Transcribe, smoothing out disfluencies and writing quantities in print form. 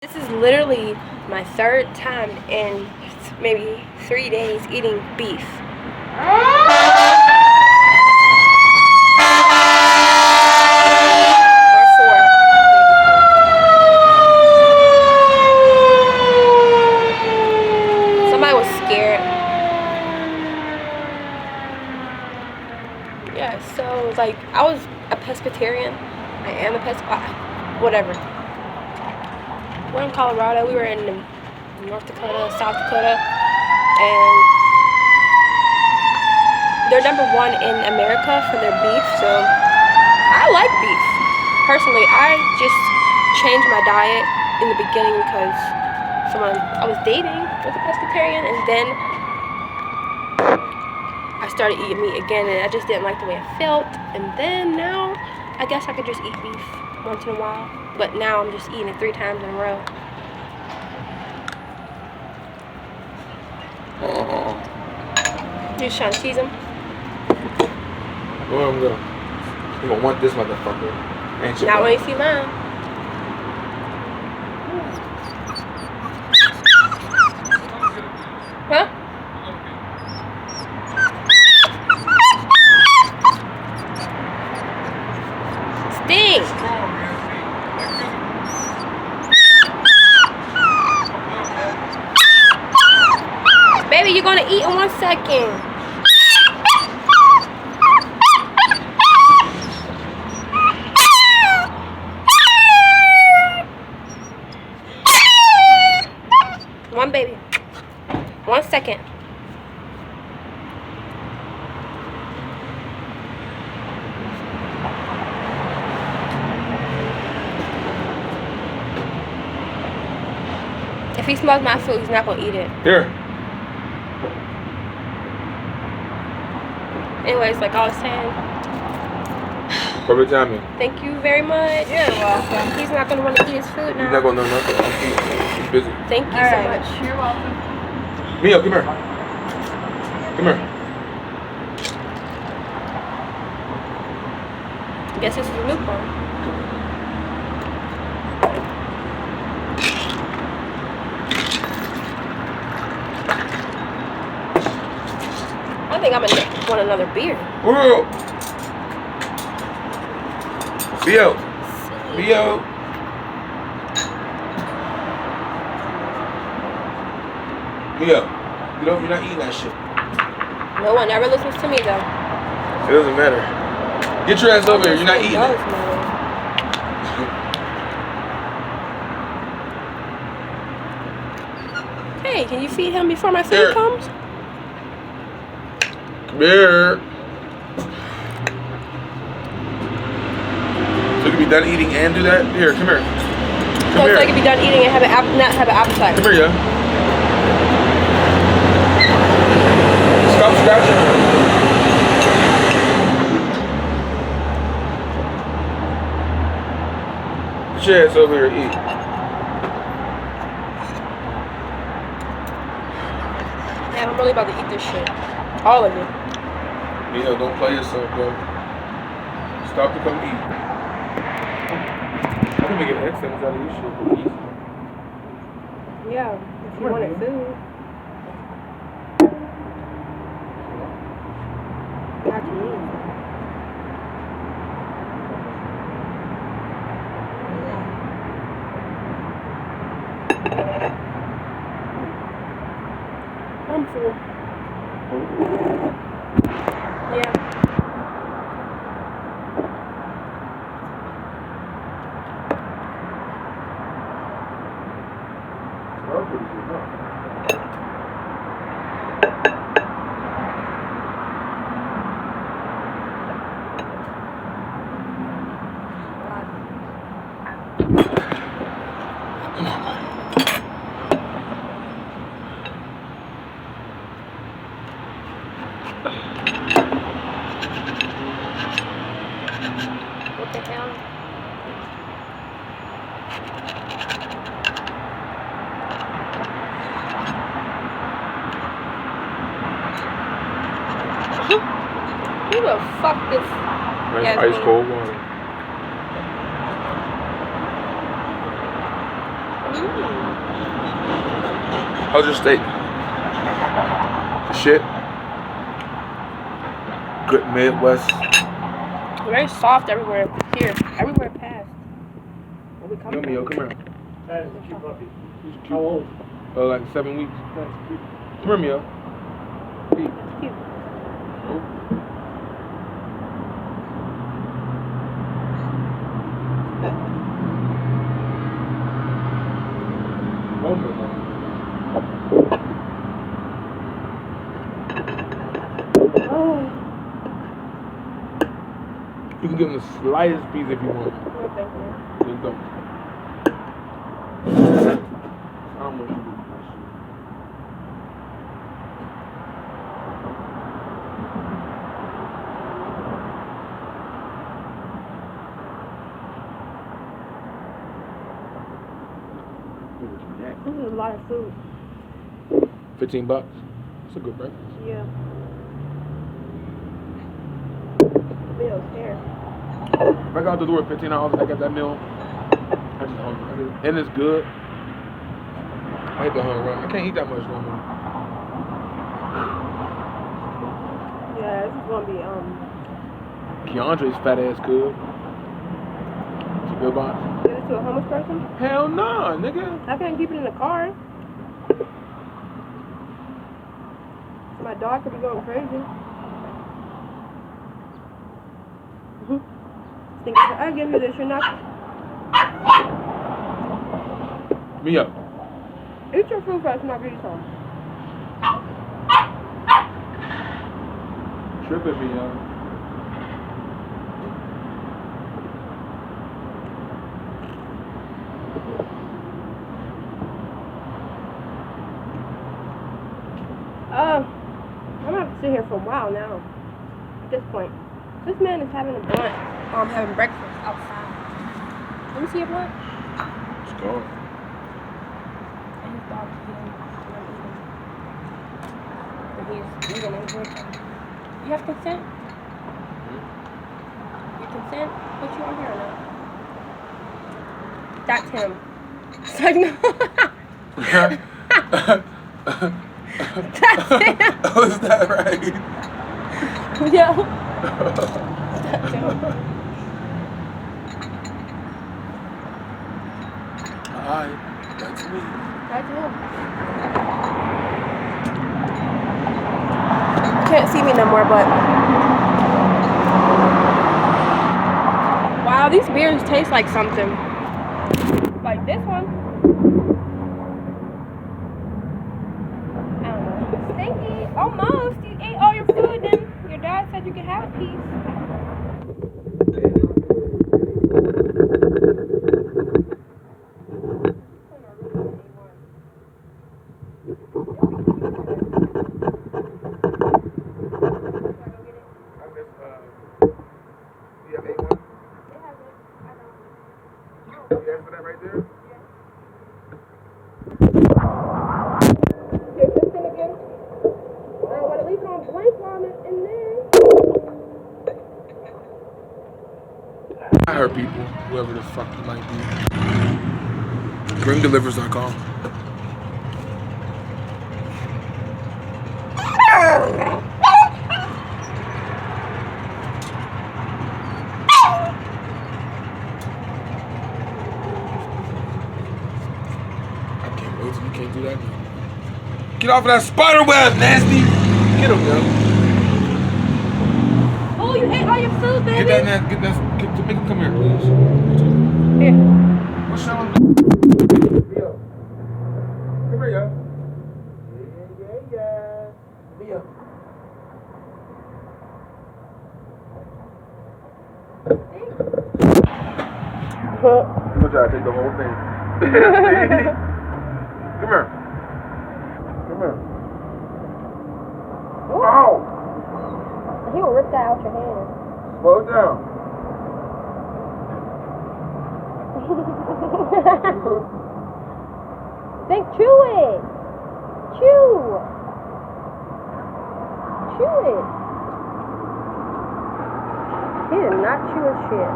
This is literally my third time in maybe 3 days eating beef. Or 4. Somebody was scared. Yeah, so like I was a pescatarian. I am a whatever. We're in Colorado. We were in North Dakota, South Dakota, and they're #1 in America for their beef. So I like beef. Personally, I just changed my diet in the beginning because someone I was dating was a pescatarian, and then I started eating meat again, and I just didn't like the way it felt. And then now, I guess I could just eat beef once in a while. But now I'm just eating it 3 times in a row. You just trying to tease him? Where I'm going? You gonna want this motherfucker? Ain't you? Not when you see mine. Huh? Stink! Baby, you're gonna eat in 1 second. One baby. 1 second. If he smells my food, he's not gonna eat it. Here. Anyways, like I was saying. Perfect timing. Thank you very much. You're welcome. He's not gonna want to eat his food now. He's not gonna know nothing. He's busy. Thank you so much. You're welcome. Mia, come here. Come here. Guess this is a Mukbang. I think I'm gonna want another beer. Whoa. Bio. Bio. Mia, you're not eating that shit. No one ever listens to me though. It doesn't matter. Get your ass over here. You're not eating it. Hey, can you feed him before my food comes? Come here. So you can be done eating and do that? Here, come here. Come here. So I can be done eating and not have an appetite. Come here, yeah. Stop scratching. Get your ass over here and eat. Man, I'm really about to eat this shit. All of it. Mia, don't play yourself, bro. Stop to come eat. I can make an accent out of this shit. Yeah, if you wanted food. Not to eat. I'm full. Yeah. What the hell? Who the fuck this? Nice ice cold water. How's your steak? The shit? Good Midwest. Very soft everywhere. Here, everywhere past. Where we come Yo, from. Mio, come here. That is a cute puppy. He's cute. How old? Like 7 weeks. That's cute. Come here, Mio. Pete. Cute. Oh. Oh, no. Oh. You can give him the slightest piece if you want. No, thank you. Just don't. I don't want you to do this. This is a lot of food. $15. That's a good breakfast. Yeah. Bill's hair. If I got the door at $15 and I got that meal, I just hungry. And it's good. I hate the hunger run. I can't eat that much no more. Yeah, this is gonna be Keandre's fat ass good. It's a good box. give it to a homeless person. Hell nah, nigga. I can't keep it in the car. My dog could be going crazy. Think I give you this, you're not. Me up. Eat your food first, and I'll give you some. Tripping me, y'all. I'm gonna have to sit here for a while now. At this point, this man is having a blunt. I'm having breakfast outside. Let me see a blunt. Let's go. And his dog's eating. And he's eating and drinking. You have consent? You consent? Put you on here or not? That's him. It's like, no. That's him. Oh, is that right? Yo. That's him. Alright, that's me. That's him. Can't see me no more, but wow, these beers taste like something. Like this one. I don't know. Stinky. Almost. You ate all your food, then your dad said you could have a piece. I heard people, whoever the fuck you might be. Bringdelivers.com. I can't wait till you can't do that now. Get off of that spider web, nasty! Get him, girl. Oh, you ate all your food, baby. Get that, make him come here, please. Here. What's wrong? Mio. Come here, yo. Yeah. Mio. I'm gonna try to take the whole thing. Come here. Come here. Ow! He will rip that out your hand. Slow down. Think, chew it. Chew. Chew it. He did not chew his shit.